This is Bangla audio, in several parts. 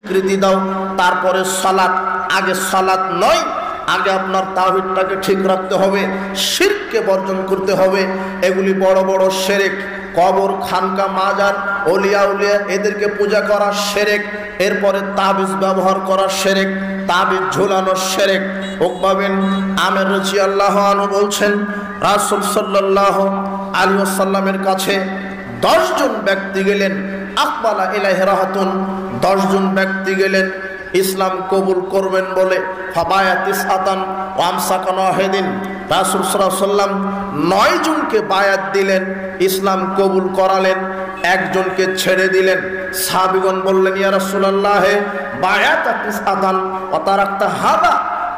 স্বীকৃতি দাও, তারপরে সালাত। আগে সালাত নয়, আগে আপনার তাওহীদটাকে ঠিক রাখতে হবে, শিরককে বর্জন করতে হবে। এগুলি বড় বড় শিরক। কবর, খানকা, মাজার, ওলিয়া উলিয়া এদেরকে পূজা করা শিরক। এরপরে তাবিজ ব্যবহার করা শিরক, তাবিজ ঝুলানো শিরক। উকবা বিন আমির রাদিয়াল্লাহু আনহু বলছেন, রাসূল সাল্লাল্লাহু আলাইহি ওয়াসাল্লামের কাছে 10 জন ব্যক্তি গেলেন। আকবালা ইলাইহি রাহাতুন, 10 জন ব্যক্তি গেলেন ইসলাম কবুল করবেন বলে। ফাবায়াতিস আতান ওয়া আমসাকান ওয়াহিদিন, রাসূল সাল্লাল্লাহু আলাইহি ওয়াসাল্লাম 9 জনকে বায়াত দিলেন, ইসলাম কবুল করালেন, একজনকে ছেড়ে দিলেন। সাহাবীগণ বললেন, ইয়া রাসূলুল্লাহ, বায়াতাতিস আতান ওয়া তারাকতা হাদা,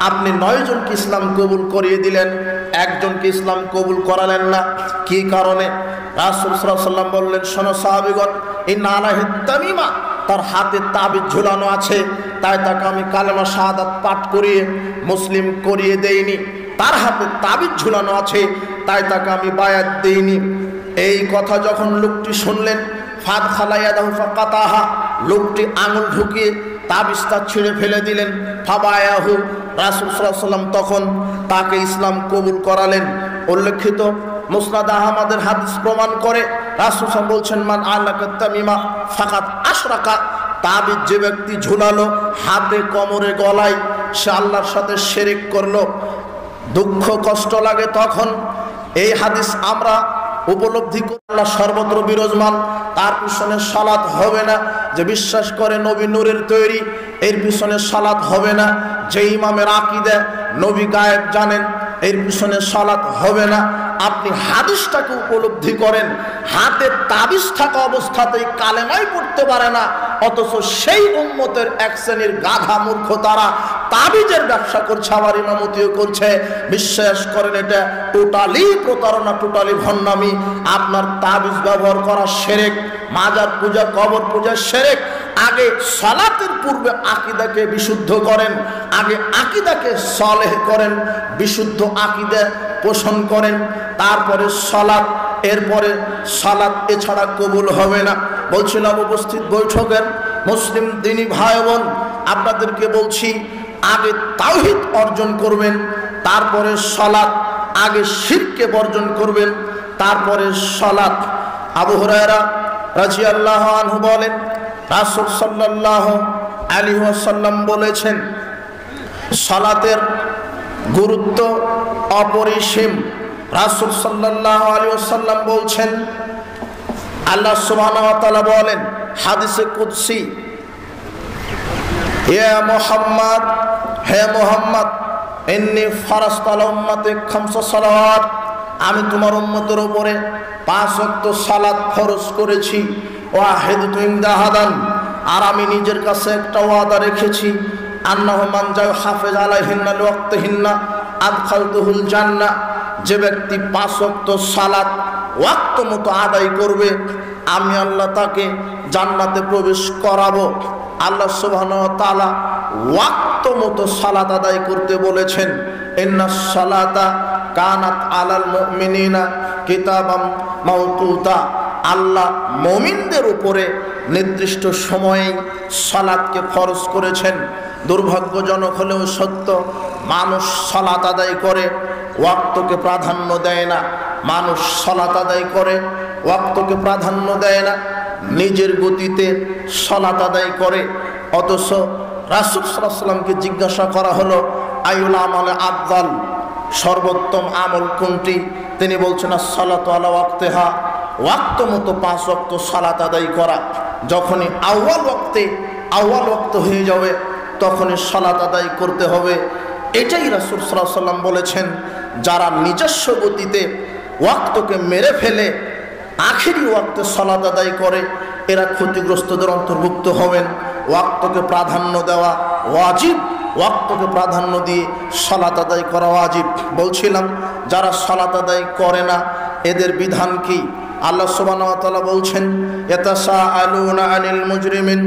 আপনি 9 জনকে ইসলাম কবুল করিয়ে দিলেন, একজনকে ইসলাম কবুল করালেন না, কি কারণে? রাসূল সাল্লাল্লাহু আলাইহি ওয়াসাল্লাম বললেন, শোনো সাহাবীগণ, ইন্না আলাইহি তামিমা, তার হাতে তাবিজ ঝুলানো আছে, তাই তাকে আমি কালেমা শাহাদাত পাঠ করিয়ে মুসলিম করিয়ে দেইনি। তার হাতে তাবিজ ঝুলানো আছে, তাই তাকে আমি বায়াত দেইনি। এই কথা যখন লোকটি শুনলেন, ফাদ খালাইয়াদাহু ফাকাতাহা, লোকটি আঙুল ঢুকিয়ে তাবিজটা ছিঁড়ে ফেলে দিলেন। ফাবায়াহু, রাসূল সাল্লাল্লাহু আলাইহি ওয়াসাল্লাম তখন তাকে ইসলাম কবুল করালেন। উল্লেখিত মুসনাদ আহমদের হাদিস প্রমাণ করে, রাসূল সাল্লাল্লাহু আলাইহি ওয়াসাল্লাম বলছেন, মান আলাকা তামিমা ফাকাত আশরাকা, তাবিজ যে ব্যক্তি ঝুলালো হাতে, কোমরে, গলায়, সে আল্লাহর সাথে শিরক করলো। দুঃখ কষ্ট লাগে তখন এই হাদিস আমরা উপলব্ধি করি, আল্লাহ সর্বত্র বিরাজমান, তার পিছনে সালাত হবে না। যে বিশ্বাস করে নবী নূরের তৈরি, এর পিছনে সালাত হবে না। যে ইমামের আকীদা নবী গায়েব জানেন, এর পিছনে সালাত হবে না। আপনি হাদিসটাকে উপলব্ধি করেন, হাতে তাবিজ থাকা অবস্থাতেই কালেমাই পড়তে পারে না, অথচ সেই উম্মতের এক শ্রেণীর গাধা মূর্খ তারা তাবিজের ব্যবসা করছে, আবার ইমামতিও করছে। বিশ্বাস করেন এটা টোটালি প্রতারণা, টোটালি ভণ্ডামি। আপনার তাবিজ ব্যবহার করা শিরক, মাজার পূজা, কবর পূজা শিরক। আগে সালাতের পূর্বে আকীদাকে বিশুদ্ধ করেন, আগে আকীদাকে সালেহ করেন, বিশুদ্ধ আকীদা পোষণ করেন, তারপরে সালাত। এরপরে সালাত এছাড়া কবুল হবে না। বলছিলাম উপস্থিত বৈঠকের মুসলিম দিনী ভাই বোন, আপনাদেরকে বলছি, আগে তাওহীদ অর্জন করবেন, তারপরে সালাত। আগে শিরককে বর্জন করবেন, তারপরে সালাত। আবু হুরায়রা রাদিয়াল্লাহু আনহু বলেন, রাসূল সাল্লাল্লাহু আলাইহি ওয়াসাল্লাম বলেছেন, সালাতের গুরুত্ব অপরিসীম। রাসূল সাল্লাল্লাহু আলাইহি ওয়াসাল্লাম বলছেন, আল্লাহ সুবহানাহু ওয়া তাআলা বলেন হাদিসে কুদসি, ইয়া মুহাম্মদ, হে মুহাম্মদ, ইন্নী ফারাজতু আলা উম্মতি খামসা সালাওয়াত, আমি তোমার উম্মতের উপরে 5 ওয়াক্ত সালাত ফরজ করেছি। ওয়াহিদতু ইনদাহাদান, আর আমি নিজের কাছে একটা ওয়াদা রেখেছি, আন্নাহু মান যা হাফিজ আলাইহিন্না লিওয়াক্তিহিন্না আদখালতুহুল জান্নাহ, যে ব্যক্তি 5 ওয়াক্ত সালাত ওয়াক্ত মতো আদায় করবে, আমি আল্লাহ তাকে জান্নাতে প্রবেশ করাবো। আল্লাহ সুবহানাহু ওয়া তাআলা ওয়াক্ত মতো সালাত আদায় করতে বলেছেন। ইন্নাস সালাতা কানাত আলাল মুমিনিনা কিতাবাম মাওকুতা, আল্লাহ মুমিনদের উপরে নির্দিষ্ট সময়ে সালাতকে ফরজ করেছেন। দুর্ভাগ্যজনক হলেও সত্য, মানুষ সালাত আদায় করে ওয়াক্তকে প্রাধান্য দেয় না। মানুষ সালাত আদায় করে ওয়াক্তকে প্রাধান্য দেয় না, নিজের গতিতে সালাত আদায় করে। অথচ রাসূল সাল্লাল্লাহু আলাইহি ওয়াসাল্লামকে জিজ্ঞাসা করা হলো, আইউল আমালে আফদাল, সর্বোত্তম আমল কোনটি? তিনি বলছেন, আসসালাতু আলা ওয়াক্তিহা, ওয়াক্ত মতো 5 ওয়াক্ত সালাত আদায় করা। যখনই আউয়াল ওয়াক্ত হয়ে যাবে, তখনই সালাত আদায় করতে হবে। এটাই রাসূল সাল্লাল্লাহু আলাইহি ওয়াসাল্লাম বলেছেন, যারা নিজস্ব গতিতে ওয়াক্তকে মেরে ফেলে আখেরি ওয়াক্তে সালাত আদায় করে, এরা ক্ষতিগ্রস্তদের অন্তর্ভুক্ত হবেন। ওয়াক্তকে প্রাধান্য দেওয়া ওয়াজিব, ওয়াক্তকে প্রাধান্য দিয়ে সালাত আদায় করা ওয়াজিব। বলছিলাম, যারা সালাত আদায় করে না, এদের বিধান কি? আল্লাহ সুবহানাহু ওয়া তাআলা বলছেন, ইয়াতাসাআলুনা আনিল মুজরিমিন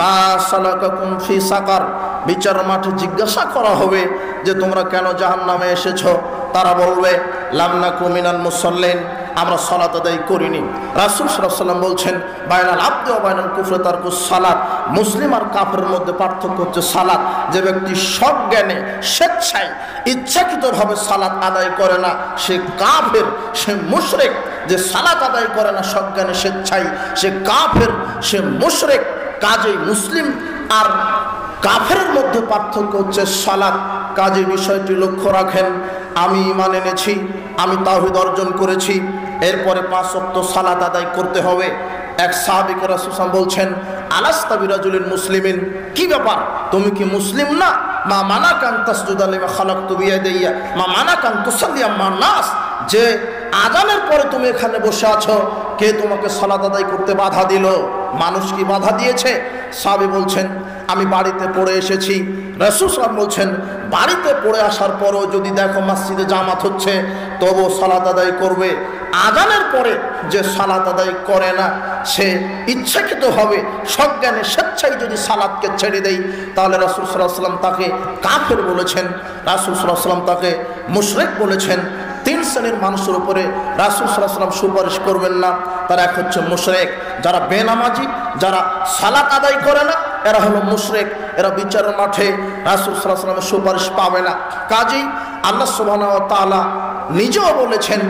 মা সালাকাকুম ফি সাকার, বিচার মাঠে জিজ্ঞাসা করা হবে যে তোমরা কেন জাহান্নামে এসেছো। তারা বলবে, লাম নাকু মিনাল মুসাল্লিন, আমরা সালাত আদায় করিনি। রাসূল সাল্লাল্লাহু আলাইহি ওয়াসাল্লাম বলছেন বাইনাল আবদি ওয়া বাইনাল কুফরি তারকুস সালাত, মুসলিম আর কাফেরের মধ্যে পার্থক্য হচ্ছে সালাত। যে ব্যক্তি সজ্ঞানে স্বেচ্ছায় ইচ্ছাকৃতভাবে সালাত আদায় করে না সে কাফের, সে মুশরিক। যে সালাত আদায় করে না সজ্ঞানে স্বেচ্ছায় সে কাফের, সে মুশরিক। কাজেই মুসলিম আর কাফেরের মধ্যে পার্থক্য হচ্ছে সালাত। কাজে বিষয়টি লক্ষ্য রাখেন। আমি ঈমান এনেছি, আমি তাওহীদ অর্জন করেছি, এরপরে 5 ওয়াক্ত সালাত আদায় করতে হবে। এক সাহাবী রাসূল সাল্লাল্লাহু বলছেন আলাস্তা বিরাজুলিন মুসলিমিন, কি ব্যাপার তুমি কি মুসলিম না? মা মানাকা আন তাসজুদা লিমা খালাকতু বিয়াদাইয়া মা মানাকা আন তুসাল্লিয়া মা নাস, যে আযানের পরে তুমি এখানে বসে আছো, কে তোমাকে সালাত আদায় করতে বাধা দিল? মানুষ কি বাধা দিয়েছে? সাহাবী বলছেন আমি বাড়িতে পড়ে এসেছি। রাসূল সাল্লাল্লাহু বলছেন বাড়িতে পড়ে আসার পরও যদি দেখো মসজিদে জামাত হচ্ছে তবু সালাত আদায় করবে। আযানের পরে যে সালাত আদায় করে না সে ইচ্ছাকৃত হবে সজ্ঞানে স্বেচ্ছায় যদি সালাতকে ছেড়ে দেয় তাহলে রাসূল সাল্লাল্লাহু আলাইহি ওয়াসাল্লাম তাকে কাফের বলেছেন, রাসূল সাল্লাল্লাহু আলাইহি ওয়াসাল্লাম তাকে মুশরিক বলেছেন। 3 শ্রেণীর মানুষের উপরে রাসূল সাল্লাল্লাহু আলাইহি ওয়াসাল্লাম সুপারিশ করবেন না। তারা এক হচ্ছে মুশরিক, যারা বেনামাজি, যারা সালাত আদায় করে না এরা হলো মুশরিক। এরা বিচারের মাঠে রাসূল সাল্লাল্লাহু আলাইহি ওয়াসাল্লামের সুপারিশ পাবে না। কাজেই আল্লাহ সুবহানাহু ওয়া তাআলা নিজেও বলেছেন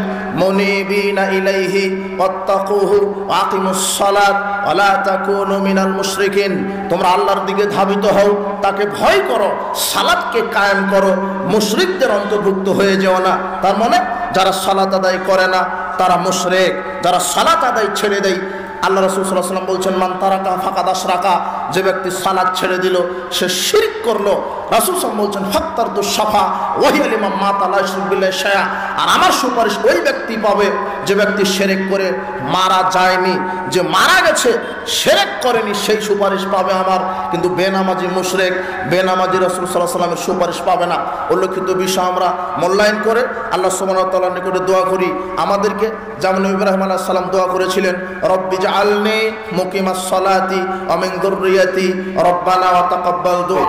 মুনিবিনা ইলাইহি ওয়াত্তাকুহু ওয়া আকিমুস সালাত ওয়া লা তাকুনু মিনাল মুশরিকিন, তোমরা আল্লাহর দিকে ধাবিত হও, তাকে ভয় করো, সালাতকে কায়েম করো, মুশরিকদের অন্তর্ভুক্ত হয়ে যেও না। তার মানে যারা সালাত আদায় করে না তারা মুশরিক, যারা সালাত আদায় ছেড়ে দেয় আল্লাহ রাসূল সাল্লাল্লাহু আলাইহি ওয়াসাল্লাম বলছেন মান তারাকা ফাকাদ আশরাকা, যে ব্যক্তি সালাত ছেড়ে দিল সে শিরক করলো। রাসূল সাল্লাল্লাহু আলাইহি ওয়াসাল্লাম বলছেন ফাত্তারতু শাফা ওয়া হিয়া লিমান মাতা লা ইউশরিকু বিল্লাহি শাইআ, আর আমার সুপারিশ ওই ব্যক্তি পাবে যে ব্যক্তি শিরক করে মারা যায়নি, যে মারা গেছে শিরক করেনি সেই সুপারিশ পাবে আমার। কিন্তু বেনামাজি মুশরিক, বেনামাজি রাসূল সাল্লাল্লাহু আলাইহি ওয়াসাল্লামের সুপারিশ পাবে না। উল্লেখিত বিষয় আমরা মূল্যায়ন করে আল্লাহ সুবহানাহু ওয়া তাআলার নিকটে দোয়া করি আমাদেরকে যেমন ইব্রাহিম আলাইহিস সালাম দোয়া করেছিলেন রব্বি জাআলনি মুকিমাস সালাতি ওয়া মিন যুররিয়াতি রব্বানা ওয়া তাকাব্বাল দুআ।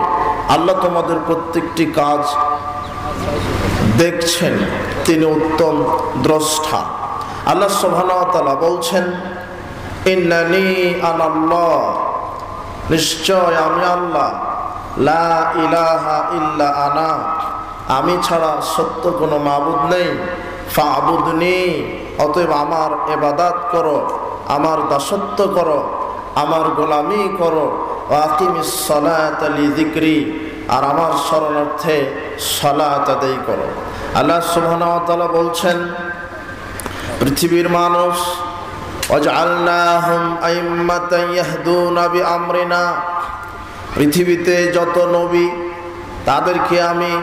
আল্লাহ তোমাদের প্রত্যেকটি কাজ দেখছেন, তিনি উত্তম দ্রষ্টা। আল্লাহ সুবহানাহু ওয়া তাআলা বলছেন ইন্নানি আনাল্লাহ, নিশ্চয় আমি আল্লাহ, লা ইলাহা ইল্লা আনা, আমি ছাড়া সত্য কোনো মাবুদ নেই, ফা'বুদনি, অতএব আমার ইবাদত করো, আমার দাসত্ব করো, আমার গোলামি করো, ওয়া আকিমিস সালাতা লিযিকরি, আর আমার স্মরণার্থে সালাত আদায় করো। আল্লাহ সুবহানাহু ওয়া তাআলা বলছেন পৃথিবীর মানুষ ওয়াজআলনাহুম আইম্মাতান ইয়াহদুনা বিআমরিনা, পৃথিবীতে যত নবী তাদেরকে আমি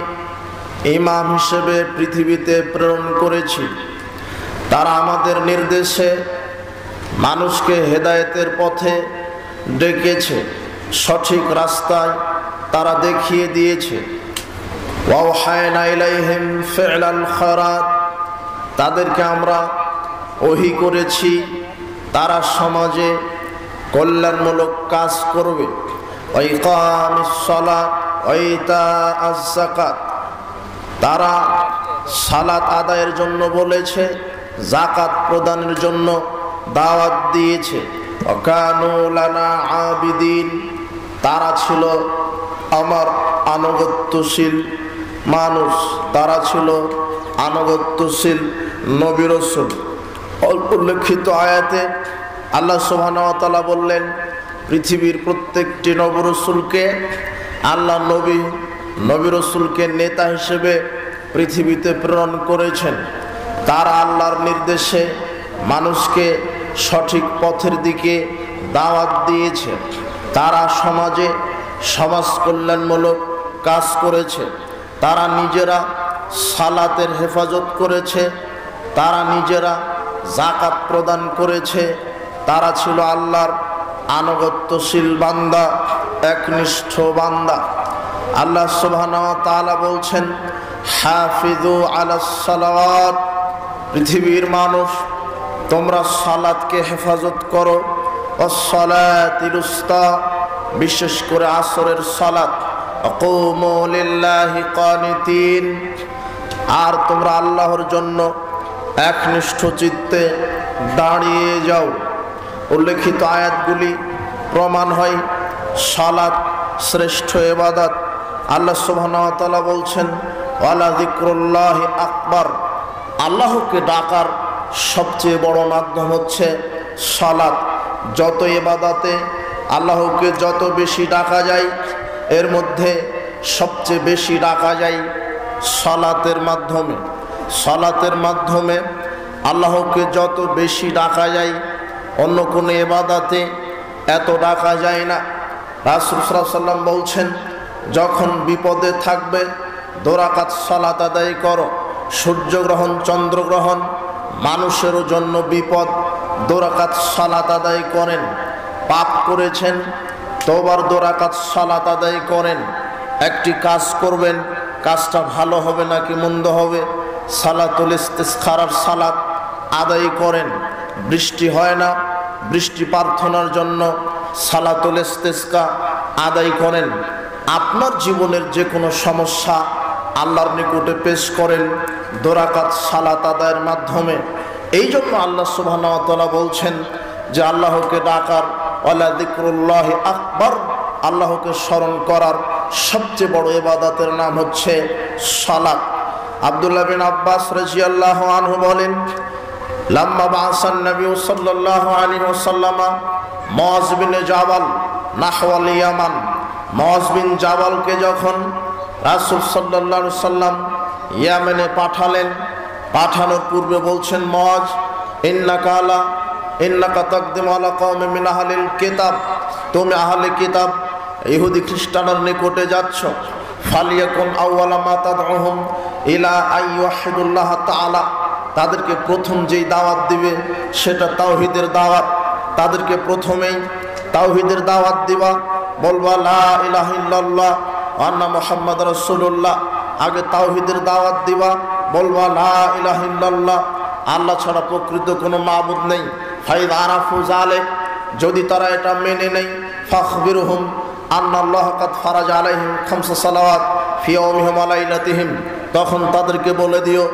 ইমাম হিসেবে পৃথিবীতে প্রেরণ করেছি। তারা আমাদের নির্দেশে মানুষকে হেদায়েতের পথে ডেকেছে, সঠিক রাস্তায় তারা দেখিয়ে দিয়েছে। ওয়াওহায়না ইলাইহিম ফি'লাল খায়রাত, তাদেরকে আমরা ওহী করেছি তারা সমাজে কল্যাণমূলক কাজ করবে। ওয়া ইকামিস সালাত ওয়া ইতাআজ যাকাত, তারা সালাত আদায়ের জন্য বলেছে, যাকাত প্রদানের জন্য দাওয়াত দিয়েছে। ওয়া কানু লানা আবিদিন, তারা ছিল আমার আনুগত্যশীল মানুষ, তারা ছিল আনুগত্যশীল নবী রাসূল। উল্লেখিত আয়াতে আল্লাহ সুবহানাহু ওয়া তাআলা বললেন পৃথিবীর প্রত্যেকটি নবী রাসূলকে আল্লাহ নবী রাসূলকে নেতা হিসেবে পৃথিবীতে প্রেরণ করেছেন। তারা আল্লাহর নির্দেশে মানুষকে সঠিক পথের দিকে দাওয়াত দিয়েছে, তারা সমাজে সমাজ কল্যাণমূলক কাজ করেছে, তারা নিজেরা সালাতের হেফাজত করেছে, তারা নিজেরা যাকাত প্রদান করেছে, তারা ছিল আল্লাহর আনুগত্যশীল বান্দা, একনিষ্ঠ বান্দা। আল্লাহ সুবহানাহু ওয়া তাআলা বলছেন হাফিজু আলাস সালাওয়াত, পৃথিবীর মানুষ তোমরা সালাতকে হেফাজত করো, ওয়াস-সালাতিল উসতা, বিশেষ করে আসরের সালাত, আকুমু লিল্লাহি কানিতিন, আর তোমরা আল্লাহর জন্য একনিষ্ঠ চিত্তে দাঁড়িয়ে যাও। উল্লেখিত আয়াতগুলি প্রমাণ হয় সালাত শ্রেষ্ঠ ইবাদত। আল্লাহ সুবহানাহু ওয়া তাআলা বলছেন, ওয়ালা যিকরুল্লাহি আকবার, আল্লাহকে ডাকার সবচেয়ে বড় মাধ্যম হচ্ছে সালাত। যত ইবাদতে আল্লাহকে যত বেশি ডাকা যায়, এর মধ্যে সবচেয়ে বেশি ডাকা যায় সালাতের মাধ্যমে। সালাতের মাধ্যমে আল্লাহকে যত বেশি ডাকা যায়, অন্য কোনো ইবাদতে এত ডাকা যায় না। রাসূল সাল্লাল্লাহু আলাইহি ওয়াসাল্লাম বলছেন, যখন বিপদে থাকবে 2 রাকাত সালাত আদায় করো। সূর্যগ্রহণ, চন্দ্রগ্রহণ মানুষেরও জন্য বিপদ, 2 রাকাত সালাত আদায় করেন। পাপ করেছেন, তওবার 2 রাকাত সালাত আদায় করেন। একটি কাজ করবেন, কাজটা ভালো হবে নাকি মন্দ হবে, সালাতুল ইস্তিসখার সালাত আদায় করেন। বৃষ্টি হয় না, বৃষ্টি প্রার্থনার জন্য সালাতুল ইস্তিসকা আদায় করেন। আপনার জীবনের যে কোনো সমস্যা আল্লাহর নিকটে পেশ করেন 2 রাকাত সালাত আদায়ের মাধ্যমে। এই জন্য আল্লাহ সুবহানাহু ওয়া তাআলা বলছেন যে আল্লাহকে ডাকার, ওয়ালা যিকরুল্লাহি আকবার, আল্লাহকে স্মরণ করার সবচেয়ে বড় ইবাদতের নাম হচ্ছে সালাত। আব্দুল্লাহ বিন আব্বাস রাদিয়াল্লাহু আনহু বলেন, লাম্মা বাআসান নবী সাল্লাল্লাহু আলাইহি ওয়াসাল্লাম মুআয বিন জাবাল নাহওয়াল ইয়ামান, মুআয বিন জাবালকে যখন রাসূল সাল্লাল্লাহু আলাইহি ওয়াসাল্লাম ইয়ামেনে পাঠালেন, পাঠানোর পূর্বে বলছেন, মুআয ইন্নাকা তাকদিমু আলা কওমি মিন আহলিল কিতাব, তুমি আহলে কিতাব ইহুদি খ্রিস্টানের নিকটে যাচ্ছ। ফালিয়াকুন আউওয়ালা মা তাদউহুম ইলা আইয়ুহিদুল্লাহ তাআলা, তাদেরকে প্রথম যেই দাওয়াত দিবে সেটা তাওহীদের দাওয়াত। তাদেরকে প্রথমেই তাওহীদের দাওয়াত দিবা, বলবা লা ইলাহা ইল্লাল্লাহ ওয়া আন্না মুহাম্মাদুর রাসূলুল্লাহ। আগে তাওহীদের দাওয়াত দিবা, বলবা লা ইলাহা ইল্লাল্লাহ, আল্লাহ ছাড়া প্রকৃত কোনো মাবুদ নেই। ফাইদ আরাফু যালিক, যদি তারা এটা মেনে নেয়, ফাখবিরহুম আন্নাল্লাহ কাদ ফারাজা আলাইহিম খামসা সালাওয়াত ফি ইয়াওমিহিম ওয়া লাইলাতিহিম, তখন তাদেরকে বলে দিও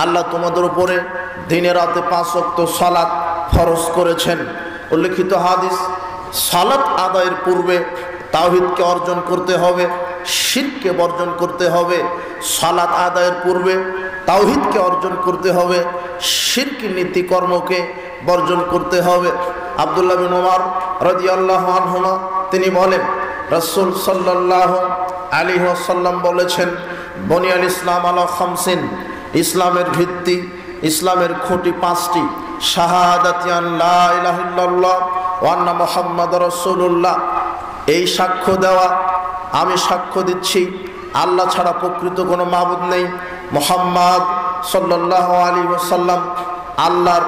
আল্লাহ তোমাদের উপরে দিনে রাতে 5 ওয়াক্ত সালাত ফরজ করেছেন। উল্লেখিত হাদিস, সালাত আদায়ের পূর্বে তাওহীদকে অর্জন করতে হবে, শিরককে বর্জন করতে হবে। সালাত আদায়ের পূর্বে তাওহীদকে অর্জন করতে হবে, শিরকি নীতিকর্মকে বর্জন করতে হবে। আব্দুল্লাহ বিন উমর রাদিয়াল্লাহু আনহুমা তিনি বলেন, রাসূল সাল্লাল্লাহু আলাইহি ওয়াসাল্লাম বলেছেন, বুনিয়াল ইসলাম আলা খামসিন, ইসলামের ভিত্তি, ইসলামের খুঁটি 5টি। শাহাদাতি আন লা ইলাহা ইল্লাল্লাহ ওয়া আন্না মুহাম্মাদুর রাসূলুল্লাহ, এই সাক্ষ্য দেওয়া, আমি সাক্ষ্য দিচ্ছি আল্লাহ ছাড়া প্রকৃত কোনো মাবুদ নেই, মুহাম্মদ সাল্লাল্লাহু আলাইহি ওয়াসাল্লাম আল্লাহর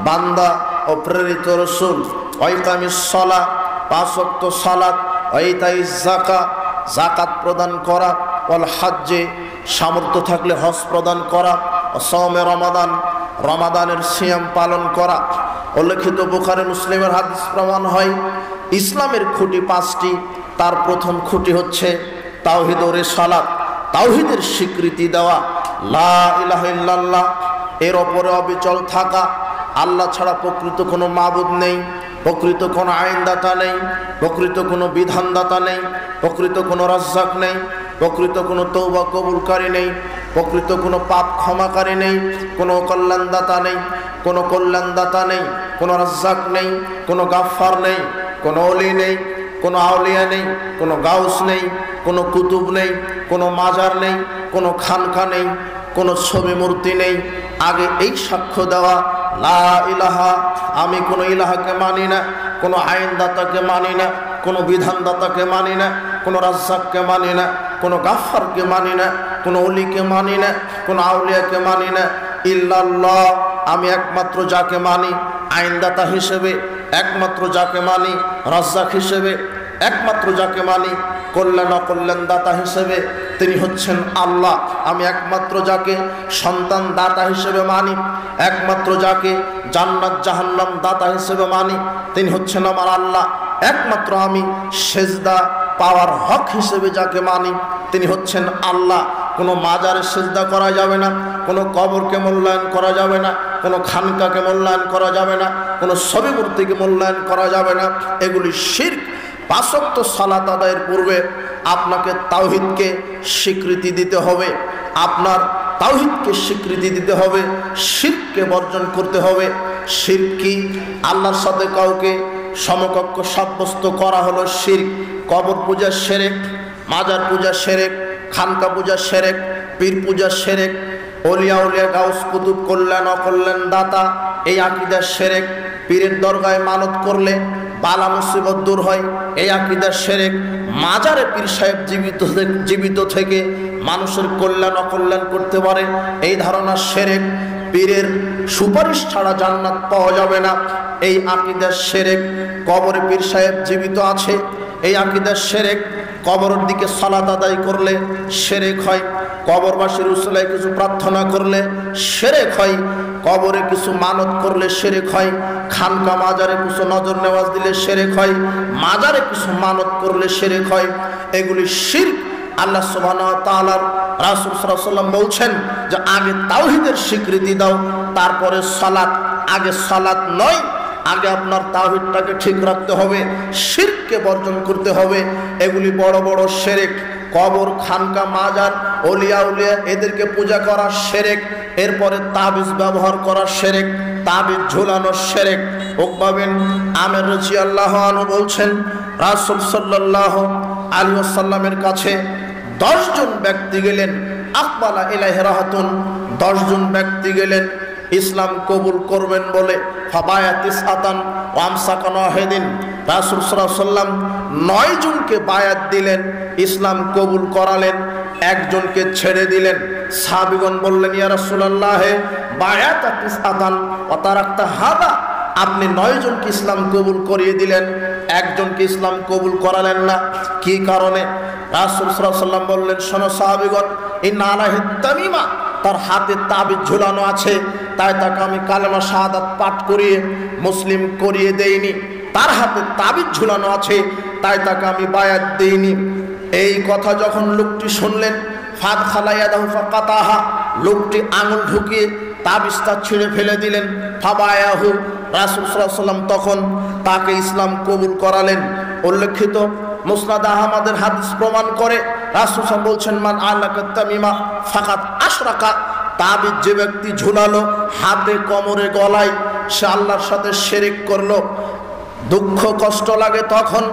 বান্দা ও প্রেরিত রাসূল। ওয়া ইকামিস সালাহ, 5 ওয়াক্ত সালাত। ওয়া ইতাইজ যাকাত, যাকাত প্রদান করা। ওয়াল হজ্জে, সামর্থ্য থাকলে হজ প্রদান করা। ও সাওমে রমাদান, রমাদানের সিয়াম পালন করা। উল্লেখিত বুখারী মুসলিমের হাদিস প্রমাণ হয় ইসলামের খুঁটি 5টি। তার প্রথম খুঁটি হচ্ছে তাওহীদ ও রিসালাত, তাওহীদের স্বীকৃতি দেওয়া, লা ইলাহা ইল্লাল্লাহ, এর ওপরে অবিচল থাকা। আল্লাহ ছাড়া প্রকৃত কোনো মাবুদ নেই, প্রকৃত কোনো আইনদাতা নেই, প্রকৃত কোনো বিধানদাতা নেই, প্রকৃত কোনো রাজ্জাক নেই, প্রকৃত কোনো তওবা কবুলকারী নেই, প্রকৃত কোনো পাপ ক্ষমাকারী নেই, কোনো কল্যাণদাতা নেই, কোনো কল্যাণদাতা নেই, কোনো রাজ্জাক নেই, কোনো গাফফার নেই, কোনো ওলি নেই, কোনো আউলিয়া নেই, কোনো গাউস নেই, কোনো কুতুব নেই, কোনো মাজার নেই, কোনো খানকা নেই, কোনো ছবি মূর্তি নেই। আগে এই সাক্ষ্য দেওয়া, লা ইলাহা, আমি কোনো ইলাহাকে মানি না, কোনো আইনদাতাকে মানি না, কোনো বিধানদাতাকে মানি না, কোনো রাজ্জাককে মানি না, কোনো গাফফারকে মানি না, কোনো ওলিকে মানি না, কোনো আউলিয়াকে মানি না। ইল্লাল্লাহ, আমি একমাত্র যাকে মানি আইনদাতা হিসেবে, একমাত্র যাকে মানি রাজ্জাক হিসেবে, একমাত্র যাকে মানি কল্যাণ অকল্যাণ দাতা হিসেবে, তিনি হচ্ছেন আল্লাহ। আমি একমাত্র যাকে সন্তান দাতা হিসেবে মানি, একমাত্র যাকে জান্নাত জাহান্নাম দাতা হিসেবে মানি, তিনি হচ্ছেন আমার আল্লাহ। একমাত্র আমি সেজদা পাওয়ার হক হিসেবে যাকে মানি, তিনি হচ্ছেন আল্লাহ। কোনো মাজারে সেজদা করা যাবে না, কোনো কবরকে মূল্যায়ন করা যাবে না, কোনো খানকাকে মূল্যায়ন করা যাবে না, কোনো ছবি মূর্তিকে মূল্যায়ন করা যাবে না, এগুলি শিরক। 5 ওয়াক্ত সালাত আদায়ের পূর্বে আপনাকে তাওহীদকে স্বীকৃতি দিতে হবে, আপনার তাওহীদকে স্বীকৃতি দিতে হবে, শিরককে বর্জন করতে হবে। শিরক কি? আল্লাহর সাথে কাউকে সমকক্ষ সাব্যস্ত করা হলো শিরক। কবর পূজা শিরক, মাজার পূজা শিরক, খানকা পূজা শিরক, পীর পূজা শিরক, ওলিয়া উলিয়া গাউস কুতুব কল্যাণ অকল্যাণ দাতা, এই আকীদা শিরক। পীরের দরগায় মানত করলে বালা মুসিবত দূর হয়, এই আকীদা শিরক। মাজারে পীর সাহেব জীবিত থেকে মানুষের কল্যাণ অকল্যাণ করতে পারে, এই ধারণা শিরক। পীরের সুপারিশ ছাড়া জান্নাত পাওয়া যাবে না, এই আকীদা শিরক। কবরে পীর সাহেব জীবিত আছে, এই আকীদা শিরক। কবরের দিকে সালাত আদায় করলে শিরক হয়, কবরবাসীর উসিলায় কিছু প্রার্থনা করলে শিরক হয়, কবরে কিছু মানত করলে শিরক হয়, খানকা মাজারে কিছু নজর নেওয়াজ দিলে শিরক হয়, মাজারে কিছু মানত করলে শিরক হয়, এগুলি শিরক। আল্লাহ সুবহানাহু ওয়া তাআলার রাসূল সাল্লাল্লাহু আলাইহি ওয়াসাল্লাম বলছেন যে আগে তাওহীদের স্বীকৃতি দাও, তারপরে সালাত। আগে সালাত নয়, আগে আপনার তাওহীদটাকে ঠিক রাখতে হবে, শিরককে বর্জন করতে হবে। এগুলি বড় বড় শিরক। কবর, খানকা, মাজার, ওলিয়া উলিয়া এদেরকে পূজা করা শিরক। এরপরে তাবিজ ব্যবহার করা শিরক, তাবিজ ঝুলানো শিরক। উকবা বিন আমির রাদিয়াল্লাহু আনহু বলছেন রাসূল সাল্লাল্লাহু আলাইহি ওয়াসাল্লামের কাছে 10 জন ব্যক্তি গেলেন। আকবালা ইলাইহি রাহাতুন, 10 জন ব্যক্তি গেলেন ইসলাম কবুল করবেন বলে। ফাবায়াতিস আতান ওয়ামসাকান ওয়াহিদিন, রাসূল সাল্লাল্লাহু আলাইহি ওয়াসাল্লাম 9 জনকে বায়াত দিলেন, ইসলাম কবুল করালেন, একজনকে ছেড়ে দিলেন। সাহাবীগণ বললেন, ইয়া রাসূলুল্লাহ, বায়াতাতিস আতান ওয়া তারাকতা হাদা, আপনি 9 জনকে ইসলাম কবুল করিয়ে দিলেন, একজনকে ইসলাম কবুল করালেন না, কি কারণে? রাসূল সাল্লাল্লাহু আলাইহি ওয়াসাল্লাম বললেন, শোনো সাহাবীগণ, ইন্না আলাইহি তামিমা, তার হাতে তাবিজ ঝুলানো আছে, তাই তাকে আমি কালেমা শাহাদাত পাঠ করিয়ে মুসলিম করিয়ে দেইনি। তার হাতে তাবিজ ঝুলানো আছে, তাই তাকে আমি বায়াত দেইনি। এই কথা যখন লোকটি শুনলেন, ফাদ খালাইয়াদাহু ফাকাতাহা, লোকটি আঙুল ঢুকিয়ে তাবিজটা ছিঁড়ে ফেলে দিলেন। ফাবায়াহু, রাসূল সাল্লাল্লাহু আলাইহি ওয়াসাল্লাম তখন তাকে ইসলাম কবুল করালেন। উল্লেখিত মুসনাদ আহমদের হাদিস প্রমাণ করে রাসূল সাল্লাল্লাহু আলাইহি ওয়াসাল্লাম বলছেন, মান আলাকা তামিমা ফাকাত আশরাকা, তাবিজ যে ব্যক্তি ঝুলালো হাতে, কোমরে, গলায়, সে আল্লাহর সাথে শিরক করলো। দুঃখ কষ্ট লাগে তখন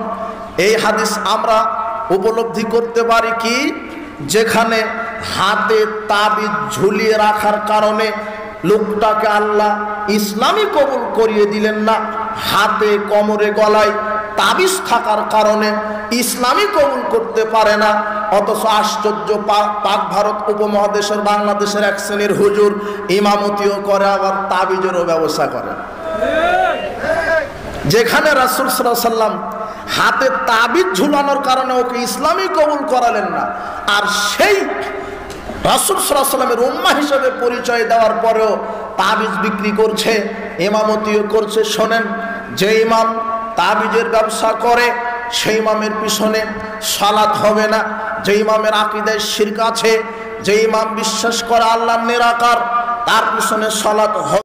এই হাদিস আমরা উপলব্ধি করতে পারি কি, যেখানে হাতে তাবিজ ঝুলিয়ে রাখার কারণে লোকটাকে আল্লাহ ইসলামই কবুল করিয়ে দিলেন না, হাতে, কোমরে, গলায় তাবিজ থাকার কারণে ইসলামই কবুল করতে পারে না। অথচ আশ্চর্য, পাক ভারত উপমহাদেশের বাংলাদেশের এক শ্রেণীর হুজুর ইমামতিও করে, আবার তাবিজেরও ব্যবস্থা করে। যেখানে রাসূল সাল্লাল্লাহু আলাইহি ওয়াসাল্লাম হাতে তাবিজ ঝুলানোর কারণে ওকে ইসলামই কবুল করালেন না, আর সেই রাসূল সাল্লাল্লাহু আলাইহি ওয়াসাল্লামের উম্মাহ হিসেবে পরিচয় দেওয়ার পরেও তাবিজ বিক্রি করছে, ইমামতিও করছে। শোনেন, যে ইমাম তাবিজের ব্যবসা করে সেই ইমামের পিছনে সালাত হবে না। যে ইমামের আকীদায় শিরক আছে, যে ইমাম বিশ্বাস করে আল্লাহ নিরাকার, তার পিছনে সালাত হবে।